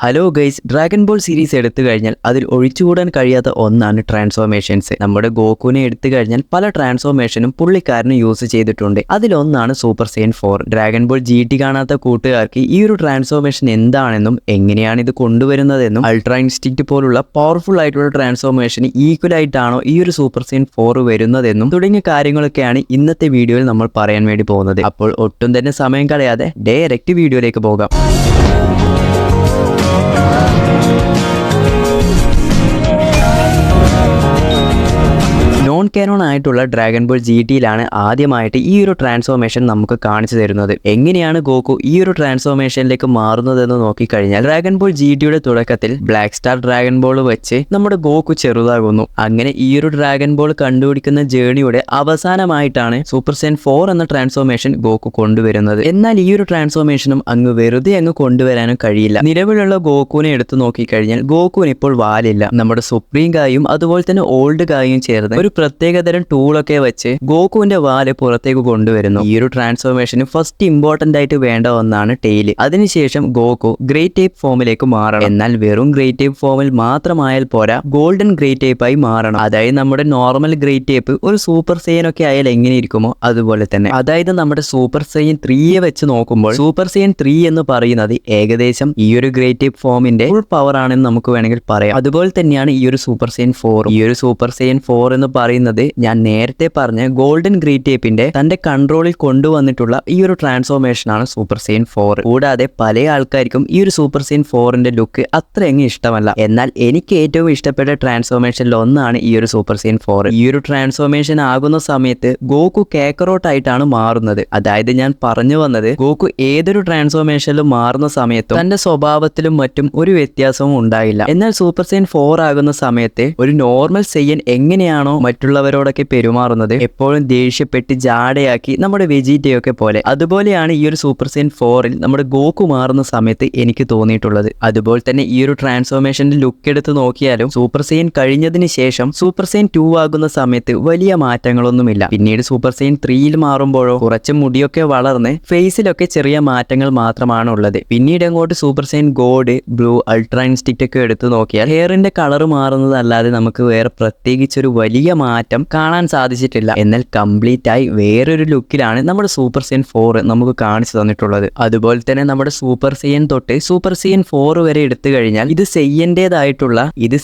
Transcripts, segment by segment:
Hello guys, dragon ball series എടുത്തു കഴിഞ്ഞാൽ അതിൽ ഒഴിച്ചുകൂടാൻ കഴിയാത്ത ഒന്നാണ് ട്രാൻസ്ഫോർമേഷൻസ്. നമ്മുടെ ഗോകുവിനെ എടുത്തു കഴിഞ്ഞാൽ പല ട്രാൻസ്ഫോർമേഷനും പുള്ളിക്കാരന് യൂസ് ചെയ്തിട്ടുണ്ട്. അതിലൊന്നാണ് super Saiyan 4. Dragon Ball GT കാണാത്ത കൂട്ടുകാർക്ക് ഈ ഒരു ട്രാൻസ്ഫോർമേഷൻ എന്താണെന്നും എങ്ങനെയാണ് ഇത് കൊണ്ടുവരുന്നതെന്നും അൾട്രാ ഇൻസ്റ്റിക്റ്റ് പോലുള്ള പവർഫുൾ ആയിട്ടുള്ള ട്രാൻസ്ഫോർമേഷന് ഈക്വൽ ആയിട്ടാണോ ഈ ഒരു സൂപ്പർ സൈൻ 4 വരുന്നതെന്നും തുടങ്ങിയ കാര്യങ്ങളൊക്കെയാണ് ഇന്നത്തെ വീഡിയോയിൽ നമ്മൾ പറയാൻ വേണ്ടി പോകുന്നത്. അപ്പോൾ ഒട്ടും തന്നെ സമയം കളയാതെ ഡയറക്റ്റ് വീഡിയോയിലേക്ക് പോകാം. നോൺ കാനോൺ ആയിട്ടുള്ള ഡ്രാഗൺ ബോൾ GTയിലാണ് ആദ്യമായിട്ട് ഈ ഒരു ട്രാൻസ്ഫോർമേഷൻ നമുക്ക് കാണിച്ചു തരുന്നത്. എങ്ങനെയാണ് ഗോകു ഈ ഒരു ട്രാൻസ്ഫോർമേഷനിലേക്ക് മാറുന്നതെന്ന് നോക്കിക്കഴിഞ്ഞാൽ ഡ്രാഗൺ ബോൾ GTയുടെ തുടക്കത്തിൽ ബ്ലാക്ക് സ്റ്റാർ ഡ്രാഗൺ ബോൾ വെച്ച് നമ്മുടെ ഗോകു ചെറുതാകുന്നു. അങ്ങനെ ഈ ഒരു ഡ്രാഗൺ ബോൾ കണ്ടുപിടിക്കുന്ന ജേണിയുടെ അവസാനമായിട്ടാണ് സൂപ്പർ സൈൻ 4 എന്ന ട്രാൻസ്ഫോർമേഷൻ ഗോകു കൊണ്ടുവരുന്നത്. എന്നാൽ ഈ ഒരു ട്രാൻസ്ഫോർമേഷനും വെറുതെ കൊണ്ടുവരാനും കഴിയില്ല. നിലവിലുള്ള ഗോകുവിനെ എടുത്തു നോക്കിക്കഴിഞ്ഞാൽ ഗോകുവിന് ഇപ്പോൾ വാലില്ല. നമ്മുടെ സുപ്രീം ഗായും അതുപോലെ തന്നെ ഓൾഡ് ഗായും ചേർന്ന് ഒരു പ്രത്യേകതരം ടൂളൊക്കെ വെച്ച് ഗോകുവിന്റെ വാല് പുറത്തേക്ക് കൊണ്ടുവരുന്നു. ഈ ഒരു ട്രാൻസ്ഫോർമേഷന് ഫസ്റ്റ് ഇമ്പോർട്ടന്റ് ആയിട്ട് വേണ്ട ഒന്നാണ് ടെയില്. അതിനുശേഷം ഗോകു ഗ്രേറ്റ് ടൈപ്പ് ഫോമിലേക്ക് മാറണം. എന്നാൽ വെറും ഗ്രേറ്റ് ടൈപ്പ് ഫോമിൽ മാത്രമായാൽ പോരാ, ഗോൾഡൻ ഗ്രേറ്റ് ടൈപ്പ് ആയി മാറണം. അതായത് നമ്മുടെ നോർമൽ ഗ്രേറ്റ് ടൈപ്പ് ഒരു സൂപ്പർ സൈൻ ഒക്കെ ആയാൽ എങ്ങനെ ഇരിക്കുമോ അതുപോലെ തന്നെ. അതായത് നമ്മുടെ സൂപ്പർ സൈൻ 3 വെച്ച് നോക്കുമ്പോൾ സൂപ്പർ സൈൻ 3 എന്ന് പറയുന്നത് ഏകദേശം ഈ ഒരു ഗ്രേറ്റ് ടൈപ്പ് ഫോമിന്റെ ഫുൾ പവർ ആണെന്ന് നമുക്ക് വേണമെങ്കിൽ പറയാം. അതുപോലെ തന്നെയാണ് ഈ ഒരു സൂപ്പർ സൈൻ 4. ഈ ഒരു സൂപ്പർ സൈൻ 4 എന്ന് പറയുന്നത് ഞാൻ നേരത്തെ പറഞ്ഞ ഗോൾഡൻ ഗ്രേറ്റ് ടൈപ്പിന്റെ തന്റെ കൺട്രോളിൽ കൊണ്ടുവന്നിട്ടുള്ള ഈ ഒരു ട്രാൻസ്ഫോർമേഷൻ ആണ് സൂപ്പർ സൈൻ 4. കൂടാതെ പല ആൾക്കാർക്കും ഈ ഒരു സൂപ്പർ സൈൻ 4ന്റെ ലുക്ക് അത്രയങ്ങ് ഇഷ്ടമല്ല. എന്നാൽ എനിക്ക് ഏറ്റവും ഇഷ്ടപ്പെട്ട ട്രാൻസ്ഫോർമേഷനിൽ ഒന്നാണ് ഈ ഒരു സൂപ്പർ സൈൻ 4. ഈ ഒരു ട്രാൻസ്ഫോർമേഷൻ ആകുന്ന സമയത്ത് ഗോകു കാക്കറോട്ട് ആയിട്ടാണ് മാറുന്നത്. അതായത് ഞാൻ പറഞ്ഞു വന്നത്, ഗോകു ഏതൊരു ട്രാൻസ്ഫോർമേഷനിലും മാറുന്ന സമയത്തും തന്റെ സ്വഭാവത്തിലും മറ്റും ഒരു വ്യത്യാസവും ഉണ്ടായില്ല. എന്നാൽ സൂപ്പർ സൈൻ 4 ആകുന്ന സമയത്ത് ഒരു നോർമൽ സെയ്യൻ എങ്ങനെയാണോ മറ്റുള്ളവരോടൊക്കെ പെരുമാറുന്നത്, എപ്പോഴും ദേഷ്യപ്പെട്ട് ജാടയാക്കി നമ്മുടെ വെജിറ്റയൊക്കെ പോലെ, അതുപോലെയാണ് ഈ ഒരു സൂപ്പർ സൈൻ 4ൽ നമ്മുടെ ഗോകു മാറുന്ന സമയത്ത് എനിക്ക് തോന്നിയിട്ടുള്ളത്. അതുപോലെ തന്നെ ഈ ഒരു ട്രാൻസ്ഫോർമേഷന്റെ ലുക്ക് എടുത്ത് നോക്കിയാലും സൂപ്പർ സൈൻ കഴിഞ്ഞതിന് ശേഷം സൂപ്പർ സൈൻ 2 ആകുന്ന സമയത്ത് വലിയ മാറ്റങ്ങളൊന്നുമില്ല. പിന്നീട് സൂപ്പർ സൈൻ 3ൽ മാറുമ്പോഴോ കുറച്ച് മുടിയൊക്കെ വളർന്ന് ഫേസിലൊക്കെ ചെറിയ മാറ്റങ്ങൾ മാത്രമാണ് ഉള്ളത്. പിന്നീട് അങ്ങോട്ട് super Saiyan god, blue, ultra instinct ഒക്കെ എടുത്ത് നോക്കിയാൽ ഹെയറിന്റെ കളർ മാറുന്നതല്ലാതെ നമുക്ക് വേറെ പ്രത്യേകിച്ചൊരു വലിയ മാറ്റം കാണാൻ സാധിച്ചിട്ടില്ല. എന്നാൽ കംപ്ലീറ്റ് ആയി വേറൊരു ലുക്കിലാണ് നമ്മുടെ സൂപ്പർ സൈൻ 4 നമുക്ക് കാണിച്ചു തന്നിട്ടുള്ളത്. അതുപോലെ തന്നെ നമ്മുടെ സൂപ്പർ സൈൻ തൊട്ട് സൂപ്പർ സൈൻ 4 വരെ എടുത്തു കഴിഞ്ഞാൽ ഇത്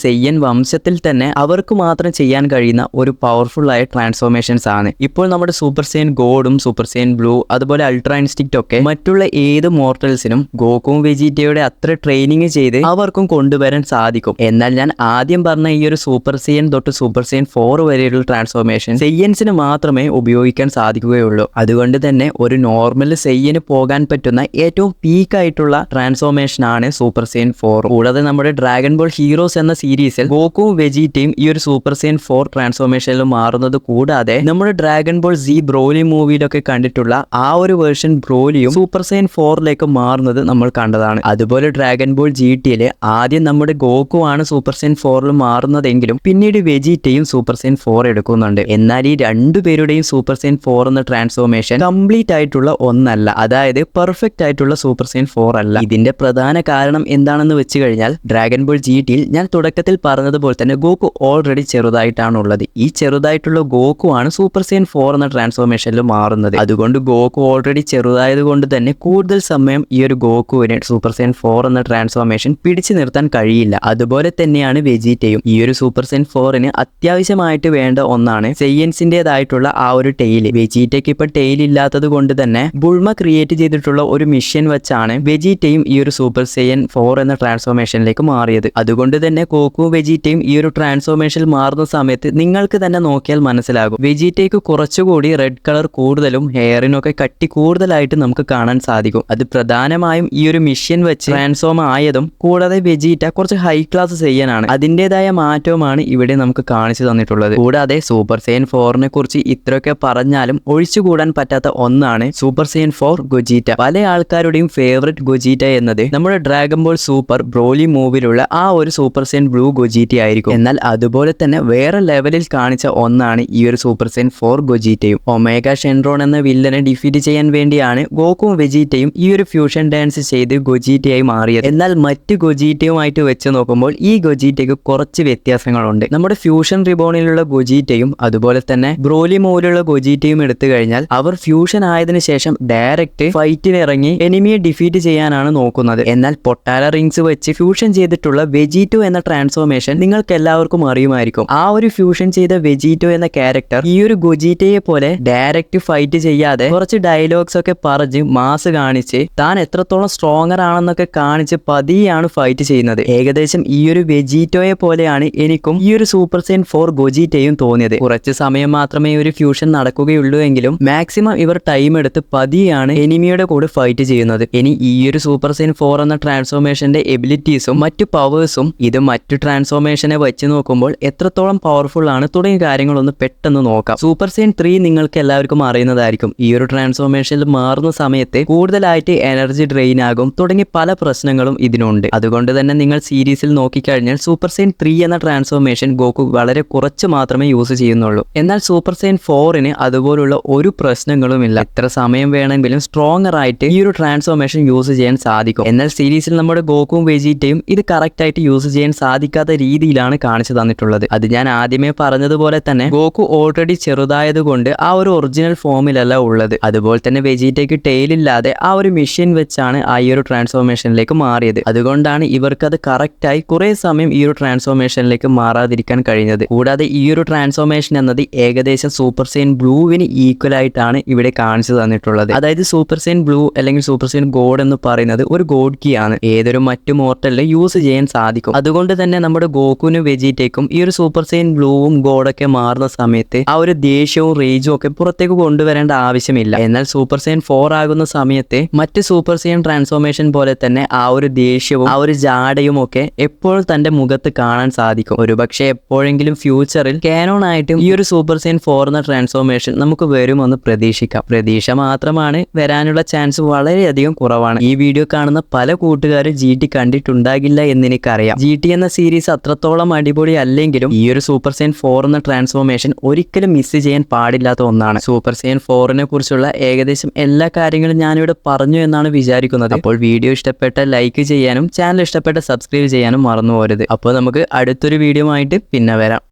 സെയ്യൻ വംശത്തിൽ തന്നെ അവർക്ക് മാത്രം ചെയ്യാൻ കഴിയുന്ന ഒരു പവർഫുൾ ആയ ട്രാൻസ്ഫോർമേഷൻസ് ആണ്. ഇപ്പോൾ നമ്മുടെ സൂപ്പർ സൈൻ ഗോഡും സൂപ്പർ സൈൻ ബ്ലൂ അതുപോലെ അൾട്രാ ഇൻസ്റ്റിക്റ്റ് ഒക്കെ മറ്റുള്ള ഏത് മോർട്ടൽസിനും ഗോകുവും വെജിറ്റയുടെ അത്ര ട്രെയിനിങ് ചെയ്ത് അവർക്കും കൊണ്ടുവരാൻ സാധിക്കും. എന്നാൽ ഞാൻ ആദ്യം പറഞ്ഞ ഈ ഒരു സൂപ്പർ സൈൻ തൊട്ട് സൂപ്പർ സൈൻ 4 വരെയുള്ള ട്രാൻസ്ഫോർമേഷൻ സെയ്യൻസിന് മാത്രമേ ഉപയോഗിക്കാൻ സാധിക്കുകയുള്ളൂ. അതുകൊണ്ട് തന്നെ ഒരു നോർമൽ സെയ്യന് പോകാൻ പറ്റുന്ന ഏറ്റവും പീക്ക് ആയിട്ടുള്ള ട്രാൻസ്ഫോർമേഷൻ ആണ് സൂപ്പർ സൈൻ 4. കൂടാതെ നമ്മുടെ ഡ്രാഗൺ ബോൾ ഹീറോസ് എന്ന സീരീസിൽ ഗോകുവും വെജിറ്റയും ഈ ഒരു സൂപ്പർ സൈൻ 4 ട്രാൻസ്ഫോർമേഷനിൽ മാറുന്നത് കൂടാതെ നമ്മുടെ ഡ്രാഗൺ ബോൾ Z ബ്രോലി മൂവിയിലൊക്കെ കണ്ടിട്ടുള്ള ആ ഒരു വേർഷൻ ബ്രോലിയും സൂപ്പർ സൈൻ 4ലേക്ക് മാറുന്നത് നമ്മൾ കണ്ടതാണ്. അതുപോലെ ഡ്രാഗൺ ബോൾ GTയിലെ ആദ്യം നമ്മുടെ ഗോകു ആണ് സൂപ്പർ സൈൻ 4ൽ മാറുന്നതെങ്കിലും പിന്നീട് വെജിറ്റയും സൂപ്പർ സൈൻ 4 എടുക്കുന്നുണ്ട്. എന്നാൽ ഈ രണ്ടുപേരുടെയും സൂപ്പർ സൈൻ 4 എന്ന ട്രാൻസ്ഫോർമേഷൻ കംപ്ലീറ്റ് ആയിട്ടുള്ള ഒന്നല്ല. അതായത് പെർഫെക്റ്റ് ആയിട്ടുള്ള സൂപ്പർ സൈൻ 4 അല്ല. ഇതിന്റെ പ്രധാന കാരണം എന്താണെന്ന് വെച്ച് കഴിഞ്ഞാൽ ഡ്രാഗൺ ബോൾ GTയിൽ ഞാൻ തുടക്കത്തിൽ പറഞ്ഞതുപോലെ തന്നെ ഗോകു ഓൾറെഡി ചെറുതായിട്ടാണുള്ളത്. ഈ ചെറുതായിട്ടുള്ള ഗോകു ആണ് സൂപ്പർ സൈൻ 4 എന്ന ട്രാൻസ്ഫോർമേഷനിൽ മാറുന്നത്. അതുകൊണ്ട് ഗോകു ഓൾറെഡി ചെറുതായത് കൊണ്ട് തന്നെ കൂടുതൽ സമയം ഈ ഒരു ഗോകുവിനെ സൂപ്പർ സൈൻ 4 എന്ന ട്രാൻസ്ഫോർമേഷൻ പിടിച്ചു നിർത്താൻ കഴിയില്ല. അതുപോലെ തന്നെയാണ് വെജിറ്റയും. ഈ ഒരു സൂപ്പർ സൈൻ 4ന് അത്യാവശ്യമായിട്ട് വേണ്ട ഒന്നാണ് സെയ്യൻസിന്റേതായിട്ടുള്ള ആ ഒരു ടെയിൽ. വെജിറ്റയ്ക്ക് ഇപ്പൊ ടെയിൽ ഇല്ലാത്തത് കൊണ്ട് തന്നെ ബുൾമ ക്രിയേറ്റ് ചെയ്തിട്ടുള്ള ഒരു മിഷൻ വെച്ചാണ് വെജിറ്റയും ഈ ഒരു സൂപ്പർ സൈൻ 4 എന്ന ട്രാൻസ്ഫോർമേഷനിലേക്ക് മാറിയത്. അതുകൊണ്ട് തന്നെ ഗോകുവും വെജിറ്റയും ഈ ഒരു ട്രാൻസ്ഫോർമേഷനിൽ മാറുന്ന സമയത്ത് നിങ്ങൾക്ക് തന്നെ നോക്കിയാൽ മനസ്സിലാകും, വെജിറ്റയ്ക്ക് കുറച്ചുകൂടി റെഡ് കളർ കൂടുതലും ഹെയറിനൊക്കെ കട്ടി കൂടുതലായിട്ട് നമുക്ക് കാണാൻ സാധിക്കും. അത് പ്രധാനമായും ഈ ഒരു മിഷൻ വെച്ച് ട്രാൻസ്ഫോം ആയതും കൂടാതെ വെജിറ്റ കുറച്ച് ഹൈ ക്ലാസ് ചെയ്യാനാണ്. അതിൻ്റെതായ മാറ്റവുമാണ് ഇവിടെ നമുക്ക് കാണിച്ചു തന്നിട്ടുള്ളത്. കൂടാതെ കൂടാതെ സൂപ്പർ സൈൻ 4നെ കുറിച്ച് ഇത്രയൊക്കെ പറഞ്ഞാലും ഒഴിച്ചുകൂടാൻ പറ്റാത്ത ഒന്നാണ് സൂപ്പർ സൈൻ 4 ഗൊജീറ്റ. പല ആൾക്കാരുടെയും ഫേവറേറ്റ് ഗൊജീറ്റ എന്നത് നമ്മുടെ ഡ്രാഗൺ ബോൾ സൂപ്പർ ബ്രോലി മൂവിലുള്ള ആ ഒരു സൂപ്പർ സൈൻ ബ്ലൂ ഗൊജീറ്റ ആയിരിക്കും. എന്നാൽ അതുപോലെ തന്നെ വേറെ ലെവലിൽ കാണിച്ച ഒന്നാണ് ഈ ഒരു സൂപ്പർ സൈൻ 4 ഗൊജീറ്റയും. ഒമേഗ ഷെൻറോൺ എന്ന വില്ലനെ ഡിഫീറ്റ് ചെയ്യാൻ വേണ്ടിയാണ് ഗോകുവും വെജീറ്റയും ഈ ഒരു ഫ്യൂഷൻ ഡാൻസ് ചെയ്ത് ഗൊജീറ്റയായി മാറിയത്. എന്നാൽ മറ്റ് ഗൊജീറ്റയുമായിട്ട് വെച്ച് നോക്കുമ്പോൾ ഈ ഗൊജീറ്റയ്ക്ക് കുറച്ച് വ്യത്യാസങ്ങളുണ്ട്. നമ്മുടെ ഫ്യൂഷൻ റിബോണിലുള്ള ഗൊജീറ്റയും അതുപോലെ തന്നെ ബ്രോലി മൂവിലുള്ള ഗൊജീറ്റയും എടുത്തു കഴിഞ്ഞാൽ അവർ ഫ്യൂഷൻ ആയതിനു ശേഷം ഡയറക്റ്റ് ഫൈറ്റിനിറങ്ങി എനിമിയെ ഡിഫീറ്റ് ചെയ്യാനാണ് നോക്കുന്നത്. എന്നാൽ പൊട്ടാല റിങ്സ് വെച്ച് ഫ്യൂഷൻ ചെയ്തിട്ടുള്ള വെജീറ്റോ എന്ന ട്രാൻസ്ഫോർമേഷൻ നിങ്ങൾക്ക് എല്ലാവർക്കും അറിയുമായിരിക്കും. ആ ഒരു ഫ്യൂഷൻ ചെയ്ത വെജീറ്റോ എന്ന ക്യാരക്ടർ ഈ ഒരു ഗൊജീറ്റയെ പോലെ ഡയറക്റ്റ് ഫൈറ്റ് ചെയ്യാതെ കുറച്ച് ഡയലോഗ്സ് ഒക്കെ പറഞ്ഞ് മാസ് കാണിച്ച് താൻ എത്രത്തോളം സ്ട്രോങ്ങർ ആണെന്നൊക്കെ കാണിച്ച് പതിയാണ് ഫൈറ്റ് ചെയ്യുന്നത്. ഏകദേശം ഈ ഒരു വെജീറ്റോയെ പോലെയാണ് എനിക്കും ഈ ഒരു സൂപ്പർ സൈൻ 4 ഗൊജീറ്റയും തോന്നിയത്. കുറച്ച് സമയം മാത്രമേ ഒരു ഫ്യൂഷൻ നടക്കുകയുള്ളൂ എങ്കിലും മാക്സിമം ഇവർ ടൈം എടുത്ത് പതിയാണ് എനിമിയുടെ കൂടെ ഫൈറ്റ് ചെയ്യുന്നത്. ഇനി ഈ ഒരു സൂപ്പർ സൈൻ 4 എന്ന ട്രാൻസ്ഫോർമേഷന്റെ എബിലിറ്റീസും മറ്റു പവേഴ്സും ഇത് മറ്റു ട്രാൻസ്ഫോർമേഷനെ വെച്ച് നോക്കുമ്പോൾ എത്രത്തോളം പവർഫുൾ ആണ് തുടങ്ങിയ കാര്യങ്ങളൊന്ന് പെട്ടെന്ന് നോക്കാം. സൂപ്പർ സൈൻ 3 നിങ്ങൾക്ക് എല്ലാവർക്കും അറിയുന്നതായിരിക്കും. ഈ ഒരു ട്രാൻസ്ഫോർമേഷനിൽ മാറുന്ന സമയത്ത് കൂടുതലായിട്ട് എനർജി ഡ്രെയിൻ ആകും തുടങ്ങി പല പ്രശ്നങ്ങളും ഇതിനുണ്ട്. അതുകൊണ്ട് തന്നെ നിങ്ങൾ സീരീസിൽ നോക്കിക്കഴിഞ്ഞാൽ സൂപ്പർ സൈൻ 3 എന്ന ട്രാൻസ്ഫോർമേഷൻ ഗോകു വളരെ കുറച്ച് മാത്രമേ യൂസ് ചെയ്യുന്നുള്ളൂ. എന്നാൽ സൂപ്പർ സൈൻ 4ന് അതുപോലുള്ള ഒരു പ്രശ്നങ്ങളുമില്ല. എത്ര സമയം വേണമെങ്കിലും സ്ട്രോങ്ങർ ആയിട്ട് ഈ ഒരു ട്രാൻസ്ഫോർമേഷൻ യൂസ് ചെയ്യാൻ സാധിക്കും. എന്നാൽ സീരീസിൽ നമ്മുടെ ഗോകുവും വെജീറ്റയും ഇത് കറക്റ്റ് ആയിട്ട് യൂസ് ചെയ്യാൻ സാധിക്കാത്ത രീതിയിലാണ് കാണിച്ചു തന്നിട്ടുള്ളത്. അത് ഞാൻ ആദ്യമേ പറഞ്ഞതുപോലെ തന്നെ ഗോകു ഓൾറെഡി ചെറുതായതുകൊണ്ട് ആ ഒരു ഒറിജിനൽ ഫോമിലല്ല ഉള്ളത്. അതുപോലെ തന്നെ വെജീറ്റയ്ക്ക് ടെയിലില്ലാതെ ആ ഒരു മെഷീൻ വെച്ചാണ് ആ ഈ ഒരു ട്രാൻസ്ഫോർമേഷനിലേക്ക് മാറിയത്. അതുകൊണ്ടാണ് ഇവർക്കത് കറക്റ്റായി കുറെ സമയം ഈ ഒരു ട്രാൻസ്ഫോർമേഷനിലേക്ക് മാറാതിരിക്കാൻ കഴിഞ്ഞത്. കൂടാതെ ഈ ഒരു ട്രാൻസ്ഫോർമേഷൻ എന്നത് ഏകദേശം സൂപ്പർ സൈൻ ബ്ലൂവിന് ഈക്വൽ ആയിട്ടാണ് ഇവിടെ കാണിച്ചു തന്നിട്ടുള്ളത്. അതായത് സൂപ്പർ സൈൻ ബ്ലൂ അല്ലെങ്കിൽ സൂപ്പർ സൈൻ ഗോഡ് എന്ന് പറയുന്നത് ഒരു ഗോഡ് കീ ആണ്. ഏതൊരു മറ്റു മോർട്ടലിലും യൂസ് ചെയ്യാൻ സാധിക്കും. അതുകൊണ്ട് തന്നെ നമ്മുടെ ഗോകുവിനും വെജീറ്റയ്ക്കും ഈ ഒരു സൂപ്പർ സൈൻ ബ്ലൂവും ഗോഡൊക്കെ മാറുന്ന സമയത്ത് ആ ഒരു ദേഷ്യവും റേജും ഒക്കെ പുറത്തേക്ക് കൊണ്ടുവരേണ്ട ആവശ്യമില്ല. എന്നാൽ സൂപ്പർ സൈൻ 4 ആകുന്ന സമയത്ത് മറ്റ് സൂപ്പർ സൈൻ ട്രാൻസ്ഫോർമേഷൻ പോലെ തന്നെ ആ ഒരു ദേഷ്യവും ആ ഒരു ജാടയും ഒക്കെ എപ്പോഴും തന്റെ മുഖത്ത് കാണാൻ സാധിക്കും. ഒരുപക്ഷെ എപ്പോഴെങ്കിലും ഫ്യൂച്ചറിൽ കാനോൺ ആയിട്ടും ഈ ഒരു സൂപ്പർ സൈൻ 4 എന്ന ട്രാൻസ്ഫോർമേഷൻ നമുക്ക് വരുമെന്ന് പ്രതീക്ഷിക്കാം. പ്രതീക്ഷ മാത്രമാണ്, വരാനുള്ള ചാൻസ് വളരെയധികം കുറവാണ്. ഈ വീഡിയോ കാണുന്ന പല കൂട്ടുകാരും GT കണ്ടിട്ടുണ്ടാകില്ല എന്ന് എനിക്കറിയാം. GT എന്ന സീരീസ് അത്രത്തോളം അടിപൊളി അല്ലെങ്കിലും ഈ ഒരു സൂപ്പർ സൈൻ 4 എന്ന ട്രാൻസ്ഫോർമേഷൻ ഒരിക്കലും മിസ് ചെയ്യാൻ പാടില്ലാത്ത ഒന്നാണ്. സൂപ്പർ സൈൻ 4നെ കുറിച്ചുള്ള ഏകദേശം എല്ലാ കാര്യങ്ങളും ഞാനിവിടെ പറഞ്ഞു എന്നാണ് വിചാരിക്കുന്നത്. അപ്പോൾ വീഡിയോ ഇഷ്ടപ്പെട്ട ലൈക്ക് ചെയ്യാനും ചാനൽ ഇഷ്ടപ്പെട്ട സബ്സ്ക്രൈബ് ചെയ്യാനും മറന്നു പോകരുത്. അപ്പോൾ നമുക്ക് അടുത്തൊരു വീഡിയോ ആയിട്ട് പിന്നെ വരാം.